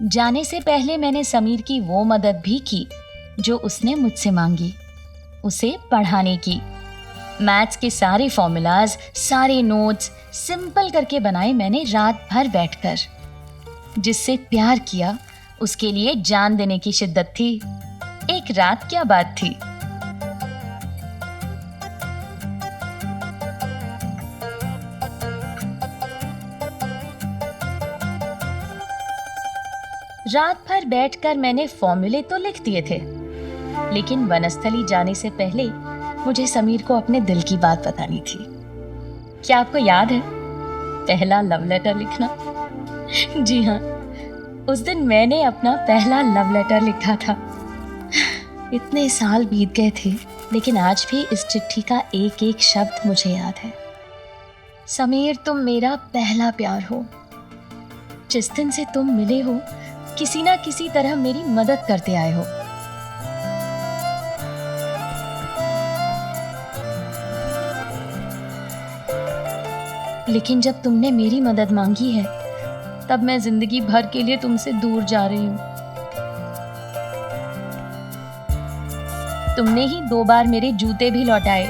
जाने से पहले मैंने समीर की वो मदद भी की जो उसने मुझसे मांगी, उसे पढ़ाने की। मैथ्स के सारे फॉर्मूलाज, सारे नोट्स सिंपल करके बनाए मैंने रात भर बैठकर। जिससे प्यार किया उसके लिए जान देने की शिद्दत थी। एक रात क्या बात थी। रात भर बैठकर मैंने फॉर्मूले तो लिख दिए थे, लेकिन वनस्थली जाने से पहले मुझे समीर को अपने दिल की बात बतानी थी। क्या आपको याद है पहला लव लेटर लिखना? जी हाँ, उस दिन मैंने अपना पहला लव लेटर लिखा था। इतने साल बीत गए थे, लेकिन आज भी इस चिट्ठी का एक एक शब्द मुझे याद है। समीर, तुम मेरा पहला प्यार हो। जिस दिन से तुम मिले हो, किसी ना किसी तरह मेरी मदद करते आए हो। लेकिन जब तुमने मेरी मदद मांगी है, तब मैं जिंदगी भर के लिए तुमसे दूर जा रही हूँ। तुमने ही 2 बार मेरे जूते भी लौटाए,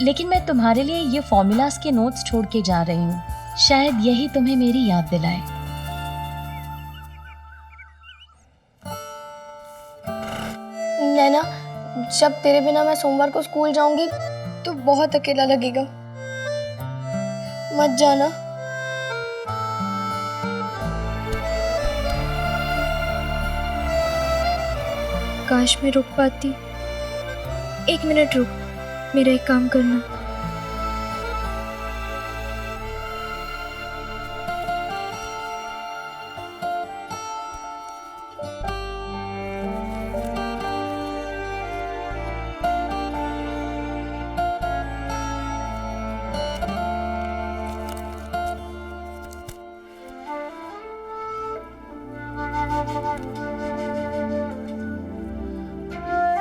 लेकिन मैं तुम्हारे लिए ये फॉर्मूलास के नोट्स छोड़ के जा रही हूँ। शायद यही तुम्हें मेरी याद दिलाए। नैना, जब तेरे बिना मैं सोमवार को स्कूल जाऊंगी तो बहुत अकेला लगेगा। मत जाना। काश मैं रुक पाती। 1 मिनट रुक, मेरा एक काम करना।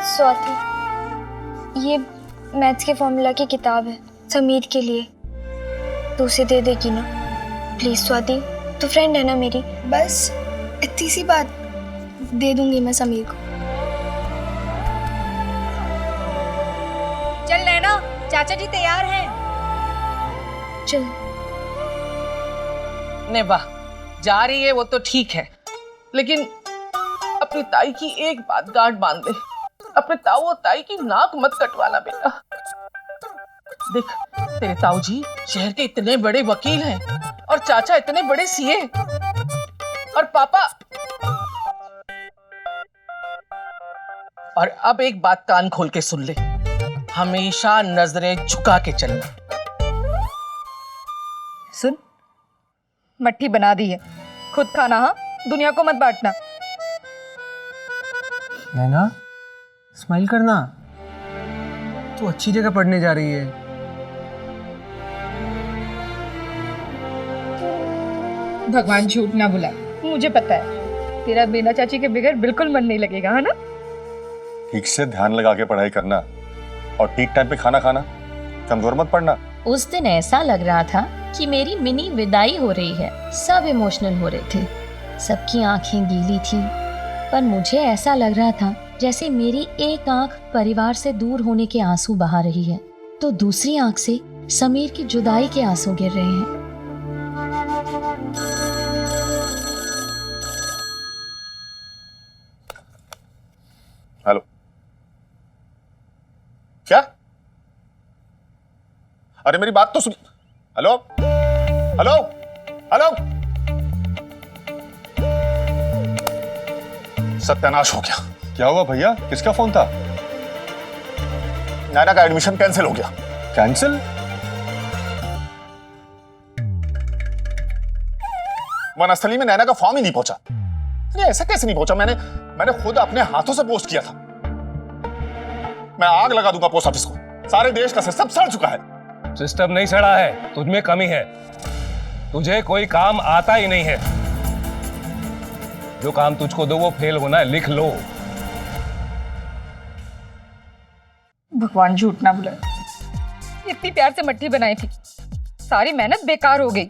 स्वाति, ये मैथ्स के फॉर्मूला की किताब है, समीर के लिए। तो उसे दे देगी ना प्लीज? स्वाति, तू फ्रेंड है ना मेरी। बस इतनी सी बात, दे दूंगी मैं समीर को। चल नैना, चाचा जी तैयार हैं। चल। ने वाह, जा रही है वो तो ठीक है, लेकिन अपनी ताई की एक बात गांठ बांध ले। अपने ताऊ और ताई की नाक मत कटवाना बेटा। देख, तेरे ताऊ जी शहर के इतने बड़े वकील हैं और चाचा इतने बड़े सीए, और पापा। और अब एक बात कान खोल के सुन ले, हमेशा नजरें झुका के चलना। सुन, मट्ठी बना दी है, खुद खाना, हाँ, दुनिया को मत बांटना। नैना, स्माइल करना। तू अच्छी जगह पढ़ने जा रही है। भगवान झूठ ना बुलाए, मुझे पता है तेरा बिना चाची के बगैर बिल्कुल मन नहीं लगेगा, है ना? ठीक से ध्यान लगा के पढ़ाई करना और ठीक टाइम पे खाना खाना, कमजोर मत पड़ना। उस दिन ऐसा लग रहा था कि मेरी मिनी विदाई हो रही है। सब इमोशनल हो रहे थे, सबकी आंखें गीली थी, पर मुझे ऐसा लग रहा था जैसे मेरी एक आंख परिवार से दूर होने के आंसू बहा रही है, तो दूसरी आंख से समीर की जुदाई के आंसू गिर रहे हैं। हेलो, क्या? अरे मेरी बात तो सुनी। Hello hello hello. सत्यानाश हो गया। क्या हुआ भैया, किसका फोन था? नैना का एडमिशन कैंसिल हो गया। कैंसिल? वनस्थली में नैना का फॉर्म ही नहीं पहुंचा। अरे ऐसा कैसे नहीं पहुंचा? मैंने खुद अपने हाथों से पोस्ट किया था। मैं आग लगा दूंगा पोस्ट ऑफिस को। सारे देश का सब सड़ चुका है। सिस्टम नहीं सड़ा है, तुझमें कमी है। तुझे कोई काम आता ही नहीं है। जो काम तुझको दो वो फेल होना है, लिख लो। भगवान झूठ ना बुलाए, इतनी प्यार से मट्ठी बनाई थी, सारी मेहनत बेकार हो गई।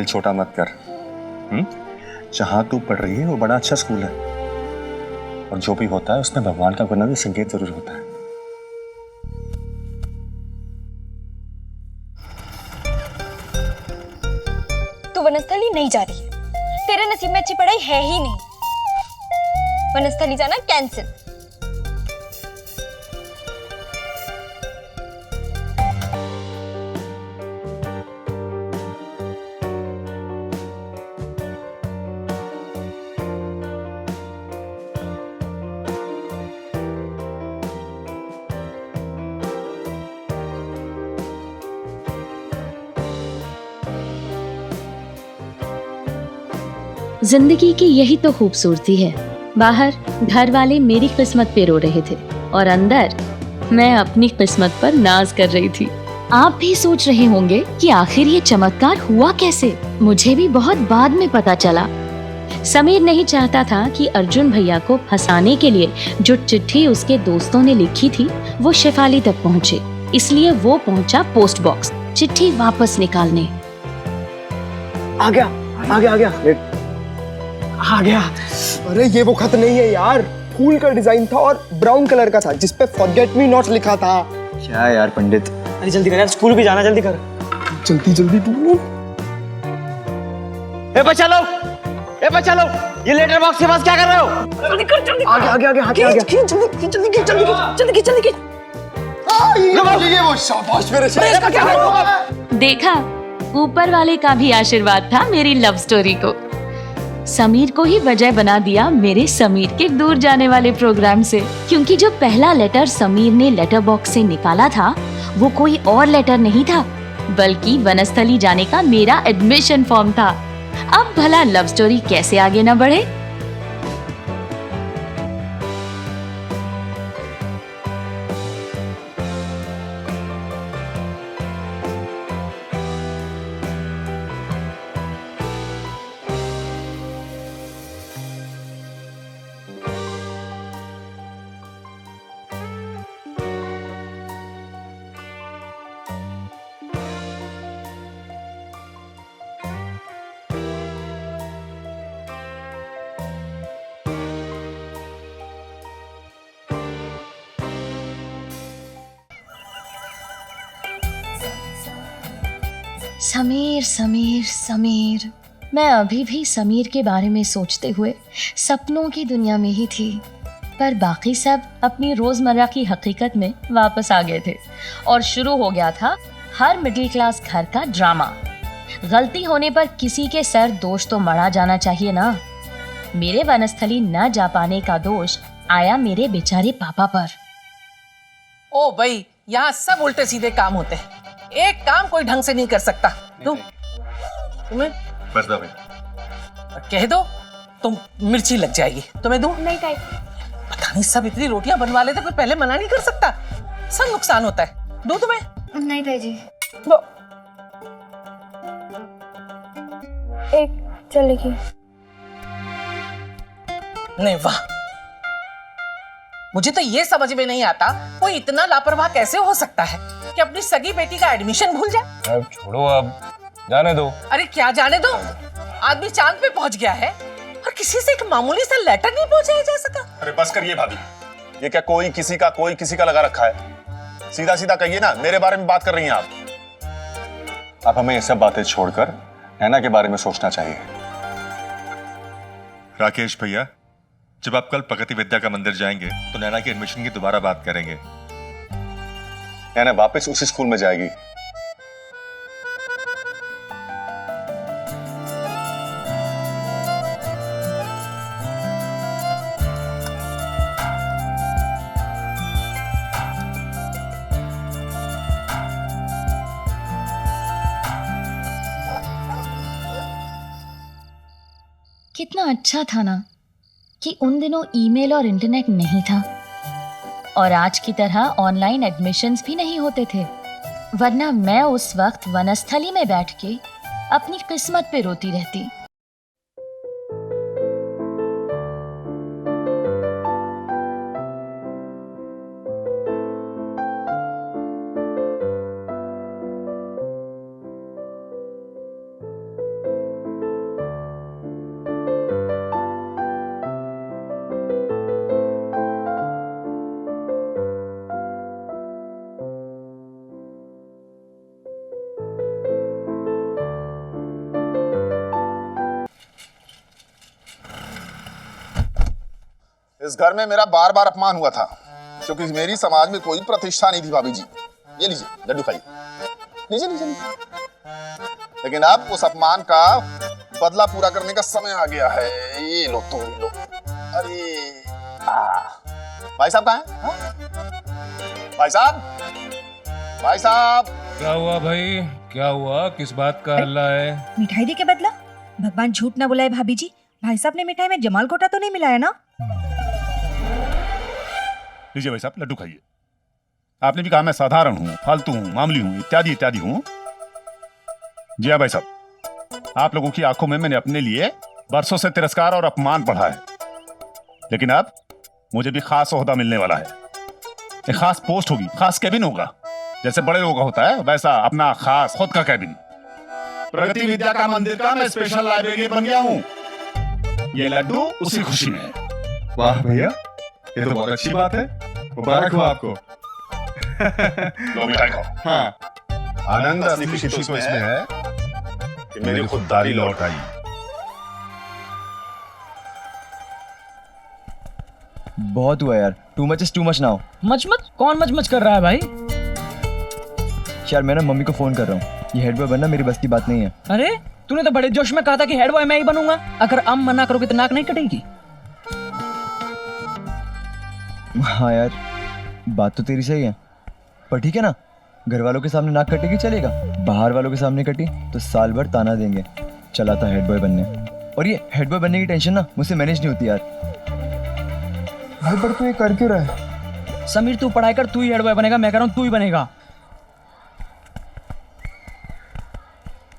दिल छोटा मत कर। जहां तू पढ़ रही है वो बड़ा अच्छा स्कूल है, और जो भी होता है उसमें भगवान का कोई ना कोई संकेत जरूर होता है। तू वनस्थली नहीं जा रही है, तेरे नसीब में अच्छी पढ़ाई है ही नहीं। वनस्थली जाना कैंसिल। जिंदगी की यही तो खूबसूरती है। बाहर घर वाले मेरी किस्मत पे रो रहे थे और अंदर मैं अपनी किस्मत पर नाज कर रही थी। आप भी सोच रहे होंगे कि आखिर ये चमत्कार हुआ कैसे। मुझे भी बहुत बाद में पता चला। समीर नहीं चाहता था कि अर्जुन भैया को फंसाने के लिए जो चिट्ठी उसके दोस्तों ने लिखी थी वो शेफाली तक पहुंचे, इसलिए वो पहुंचा पोस्ट बॉक्स चिट्ठी वापस निकालने। आ गया आ गया आ गया आ गया। अरे ये वो खत नहीं है यार, फूल का डिजाइन था और ब्राउन कलर का था जिसपे फॉरगेट मी नॉट लिखा था। क्या यार पंडित, अरे जल्दी कर यार, स्कूल भी जाना, जल्दी कर, जल्दी जल्दी तू। ए बच्चा लोग, ए बच्चा लोग, ये लेटर बॉक्स के पास क्या कर रहे हो? जल्दी कर, जल्दी। आ गया आ गया आ गया आ गया। खींच जल्दी जल्दी खींच, जल्दी खींच, जल्दी खींच, जल्दी खींच। ये वो शाबाश मेरे शेर। इसका क्या होगा? देखा, ऊपर वाले का भी आशीर्वाद था मेरी लव स्टोरी को। समीर को ही वजह बना दिया मेरे समीर के दूर जाने वाले प्रोग्राम से, क्योंकि जो पहला लेटर समीर ने लेटर बॉक्स से निकाला था वो कोई और लेटर नहीं था, बल्कि वनस्थली जाने का मेरा एडमिशन फॉर्म था। अब भला लव स्टोरी कैसे आगे न बढ़े। समीर समीर समीर, मैं अभी भी समीर के बारे में सोचते हुए सपनों की दुनिया में ही थी, पर बाकी सब अपनी रोजमर्रा की हकीकत में वापस आ गए थे और शुरू हो गया था हर मिडिल क्लास घर का ड्रामा। गलती होने पर किसी के सर दोष तो मढ़ा जाना चाहिए ना। मेरे वनस्थली न जा पाने का दोष आया मेरे बेचारे पापा पर। ओ भाई, यहाँ सब उल्टे सीधे काम होते हैं, एक काम कोई ढंग से नहीं कर सकता। तुम्हें बस दो भाई, कह दो तुम मिर्ची लग जाएगी। तुम्हें दूं? नहीं ताई। पता नहीं सब इतनी रोटियां बनवा लेते, कोई पहले मना नहीं कर सकता। सब नुकसान होता है। दूं तुम्हें? नहीं ताई जी। दो। एक चल लिखिए। नहीं, वाह, मुझे तो ये समझ में नहीं आता कोई इतना लापरवाह कैसे हो सकता है कि अपनी सगी बेटी का एडमिशन भूल जाए। अब छोड़ो, अब जाने दो। अरे क्या जाने दो, आदमी चांद पे पहुंच गया है और किसी से एक मामूली सा लेटर नहीं पहुंचाया जा सका। अरे बस करिए भाभी, ये क्या कोई किसी का लगा रखा है? सीधा सीधा कहिए ना, मेरे बारे में बात कर रही हैं आप। अब हमें ये सब बातें छोड़कर नैना के बारे में सोचना चाहिए। राकेश भैया, जब आप कल प्रगति विद्या का मंदिर जाएंगे तो नैना की एडमिशन की दोबारा बात करेंगे। नैना वापस उसी स्कूल में जाएगी। कितना अच्छा था ना कि उन दिनों ईमेल और इंटरनेट नहीं था और आज की तरह ऑनलाइन एडमिशन्स भी नहीं होते थे, वरना मैं उस वक्त वनस्थली में बैठ के अपनी किस्मत पे रोती रहती। इस घर में मेरा बार बार अपमान हुआ था क्योंकि मेरी समाज में कोई प्रतिष्ठा नहीं थी। भाभी जी, ये लीजिए लड्डू खाइए, लीजिए लीजिए लीजिए। लेकिन अब उस अपमान का बदला पूरा करने का समय आ गया है। ये लो तो लो। अरे भाई साहब कहाँ हैं? हाँ? भाई साहब, भाई साहब। क्या हुआ भाई, क्या हुआ? किस बात का हल्ला है? मिठाई दे के बदला? भगवान झूठ ना बुलाए भाभी जी, भाई साहब ने मिठाई में जमाल घोटा तो नहीं मिलाया ना? लीजिए भाई साहब लड्डू खाइए। आपने भी कहा मैं साधारण हूँ, फालतू हूँ, मामूली हूँ, इत्यादि इत्यादि हूँ। जी हाँ भाई साहब, आप लोगों की आंखों में मैंने अपने लिए बरसों से तिरस्कार और अपमान पढ़ा है, लेकिन अब मुझे भी खास ओहदा मिलने वाला है। एक खास पोस्ट होगी, खास कैबिन होगा, जैसे बड़े लोगों का होता है वैसा अपना खास खुद का कैबिन। प्रगति विद्या का मंदिर का मैं स्पेशल लाइब्रेरियन बन गया हूँ। ये लड्डू उसी खुशी में है। वाह भैया, ये तो बहुत अच्छी बात है। मुबारक हो आपको। लो मिठाई खाओ। हाँ, आनंद असली खुशी तो इसमें है कि मेरी खुददारी लौट आई। बहुत हुआ यार, too much is too much now. Much कौन मच कर रहा है भाई? यार मैं ना मम्मी को फोन कर रहा हूँ, ये हेड बॉय बनना मेरी बस की बात नहीं है। अरे तूने तो बड़े जोश में कहा था कि हेड बॉय मैं ही बनूंगा। अगर अम मना करोगे तो नाक नहीं कटेगी। हाँ यार, बात तो तेरी सही है, पर ठीक है ना, घर वालों के सामने नाक कटेगी चलेगा, बाहर वालों के सामने कटी तो साल भर ताना देंगे। चला था हेड बॉय बनने, और ये हेड बॉय बनने की टेंशन ना मुझसे मैनेज नहीं होती यार। भाई पर तू ये कर क्यों रहा है? समीर तू पढ़ाई कर, तू ही हेड बॉय बनेगा। मैं कह रहा हूँ तू ही बनेगा।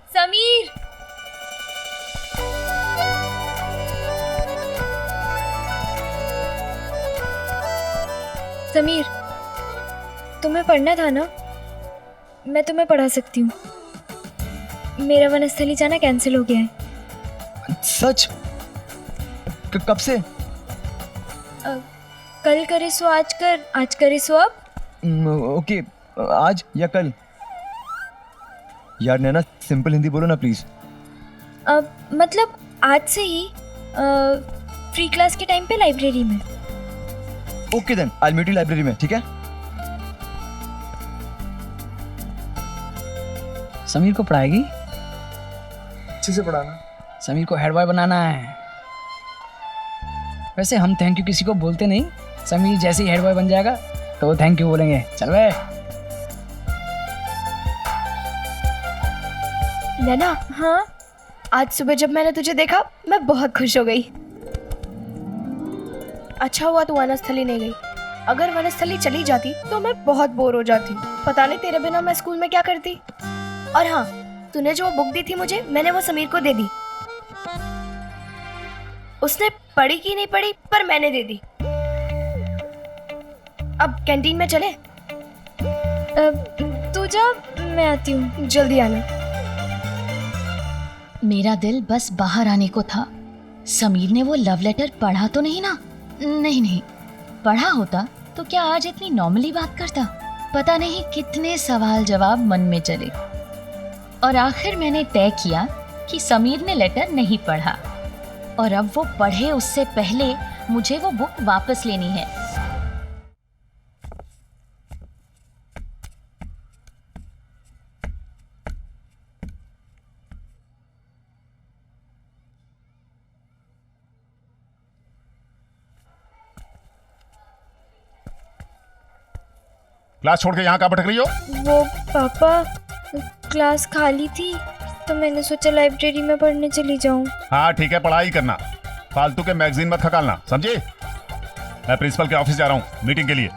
समीर, समीर, तुम्हें पढ़ना था ना? मैं तुम्हें पढ़ा सकती हूँ। मेरा वनस्थली जाना कैंसिल हो गया है। सच? कब से? कल करे सो आज कर, आज करे सो अब। ओके, आज या कल? यार नैना सिंपल हिंदी बोलो ना प्लीज। मतलब आज से ही फ्री क्लास के टाइम पे लाइब्रेरी में। Okay then I will meet you library में, ठीक है? समीर को पढ़ाएगी? अच्छे से पढ़ाना। समीर को हेड बॉय बनाना है। वैसे हम थैंक यू किसी को बोलते नहीं। समीर जैसे ही हेड बॉय बन जाएगा तो वो थैंक यू बोलेंगे। चल बे। नैना, हाँ, आज सुबह जब मैंने तुझे देखा मैं बहुत खुश हो गई। अच्छा हुआ तू वनस्थली नहीं गई। अगर वनस्थली चली जाती तो मैं बहुत बोर हो जाती। पता नहीं तेरे बिना मैं स्कूल में क्या करती। और हाँ, तूने जो वो बुक दी थी मुझे, मैंने वो समीर को दे दी। उसने पढ़ी कि नहीं पढ़ी, पर मैंने दे दी। अब कैंटीन में चले? तू जा, मैं आती हूँ। जल्दी आना। मेरा दिल बस बाहर आने को था। समीर ने वो लव लेटर पढ़ा तो नहीं ना? नहीं, पढ़ा होता तो क्या आज इतनी नॉर्मली बात करता? पता नहीं कितने सवाल जवाब मन में चले, और आखिर मैंने तय किया कि समीर ने लेटर नहीं पढ़ा, और अब वो पढ़े उससे पहले मुझे वो बुक वापस लेनी है। क्लास छोड़ के यहाँ कहाँ भटक रही हो? वो पापा, क्लास खाली थी तो मैंने सोचा लाइब्रेरी में पढ़ने चली जाऊं। हाँ ठीक है, पढ़ाई करना, फालतू के मैगजीन मत खकालना, समझे? मैं प्रिंसिपल के ऑफिस जा रहा हूँ मीटिंग के लिए।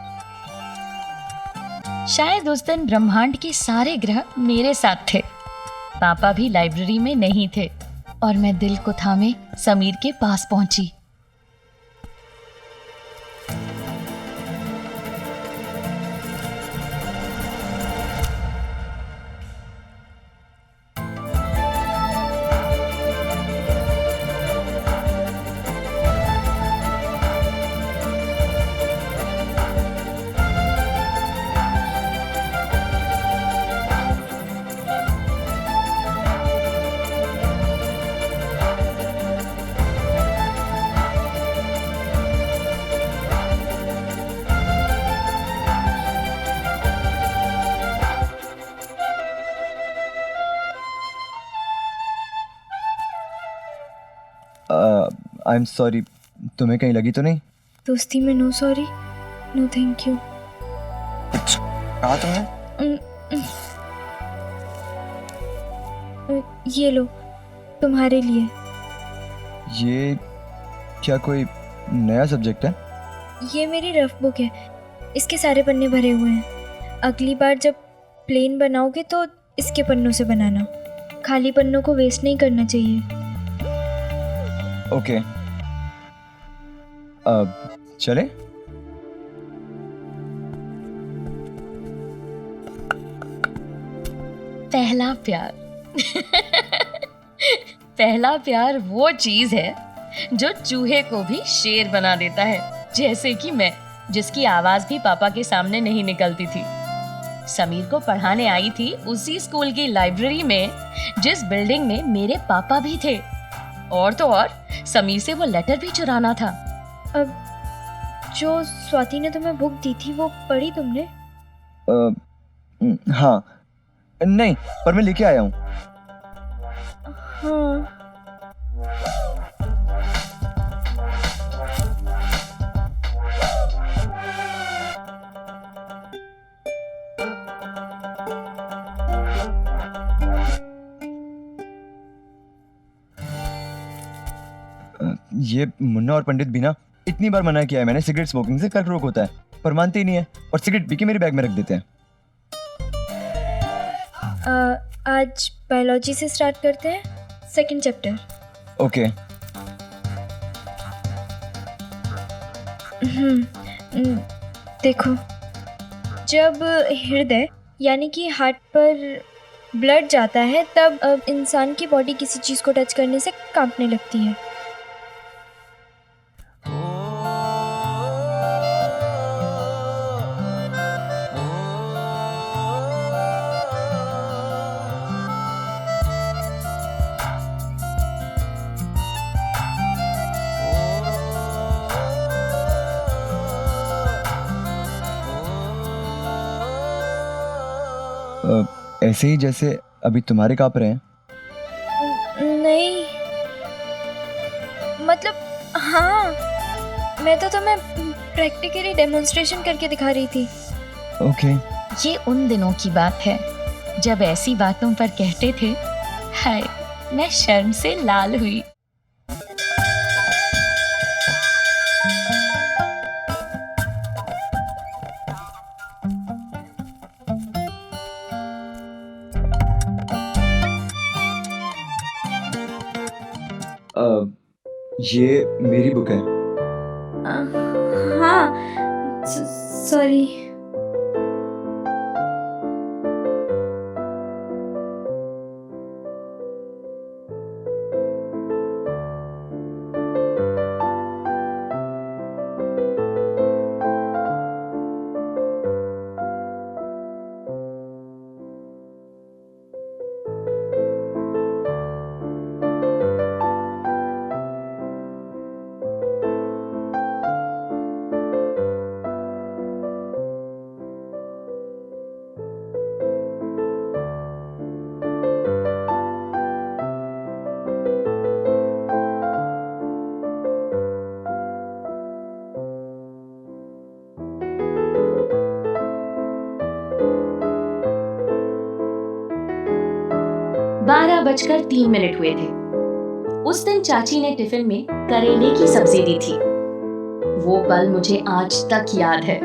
शायद उस दिन ब्रह्मांड के सारे ग्रह मेरे साथ थे। पापा भी लाइब्रेरी में नहीं थे, और मैं दिल को थामे समीर के पास पहुंची। आई एम सॉरी, तुम्हें कहीं लगी तो नहीं? दोस्ती में no sorry, no thank you. कहा तुमने? ये लो, तुम्हारे लिए। ये क्या कोई नया सब्जेक्ट है? ये मेरी रफ बुक है, इसके सारे पन्ने भरे हुए हैं। अगली बार जब प्लेन बनाओगे तो इसके पन्नों से बनाना, खाली पन्नों को वेस्ट नहीं करना चाहिए। ओके, अब चले? पहला प्यार पहला प्यार वो चीज है जो चूहे को भी शेर बना देता है, जैसे कि मैं, जिसकी आवाज भी पापा के सामने नहीं निकलती थी। समीर को पढ़ाने आई थी उसी स्कूल की लाइब्रेरी में जिस बिल्डिंग में मेरे पापा भी थे, और तो और समीर से वो लेटर भी चुराना था। अब जो स्वाति ने तुम्हें बुक दी थी वो पढ़ी तुमने? हाँ, नहीं, पर मैं लेके आया हूँ। हाँ। ये मुन्ना और पंडित भी ना, इतनी बार मना किया है मैंने, सिगरेट स्मोकिंग से कर्क रोग होता है, पर मानते ही नहीं है और सिगरेट पी के मेरे बैग में रख देते हैं। आज बायोलॉजी से स्टार्ट करते हैं, सेकंड चैप्टर। ओके। देखो, जब हृदय यानी कि हार्ट पर ब्लड जाता है तब इंसान की बॉडी किसी चीज़ को टच करने से कांपने लगती है। ऐसे ही जैसे अभी तुम्हारे कांप रहे हैं। नहीं, मतलब हाँ, मैं तो तुम्हें प्रैक्टिकली डेमोन्स्ट्रेशन करके दिखा रही थी। ओके। ये उन दिनों की बात है जब ऐसी बातों पर कहते थे, हाय मैं शर्म से लाल हुई। ये मेरी बुक है। हाँ, सॉरी। बारह बजकर 3 मिनट हुए थे। उस दिन चाची ने टिफिन में करेले की सब्जी दी थी। वो पल मुझे आज तक याद है।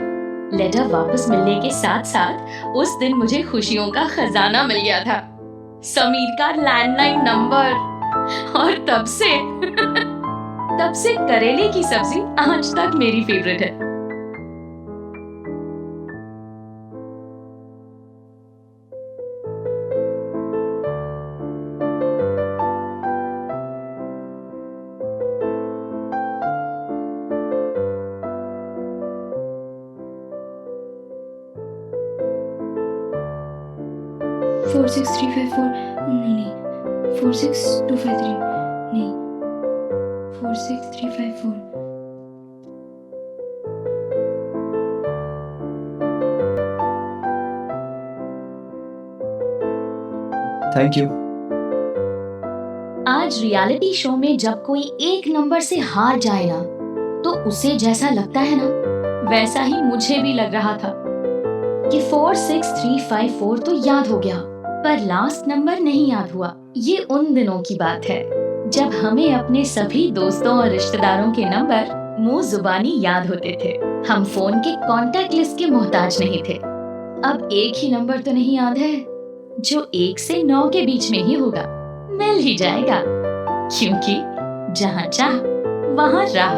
लेटर वापस मिलने के साथ साथ उस दिन मुझे खुशियों का खजाना मिल गया था, समीर का लैंडलाइन नंबर, और तब से करेले की सब्जी आज तक मेरी फेवरेट है। फोर 6,354 नहीं, 46253 नहीं, 46354। Thank you. आज रियलिटी शो में जब कोई एक नंबर से हार जाए ना, तो उसे जैसा लगता है ना, वैसा ही मुझे भी लग रहा था कि 46354 तो याद हो गया, पर लास्ट नंबर नहीं याद हुआ। ये उन दिनों की बात है जब हमें अपने सभी दोस्तों और रिश्तेदारों के नंबर मुंह जुबानी याद होते थे। हम फोन के कांटेक्ट लिस्ट के मोहताज नहीं थे। अब एक ही नंबर तो नहीं याद है जो 1 से 9 के बीच में ही होगा, मिल ही जाएगा, क्योंकि जहाँ चाह वहाँ राह।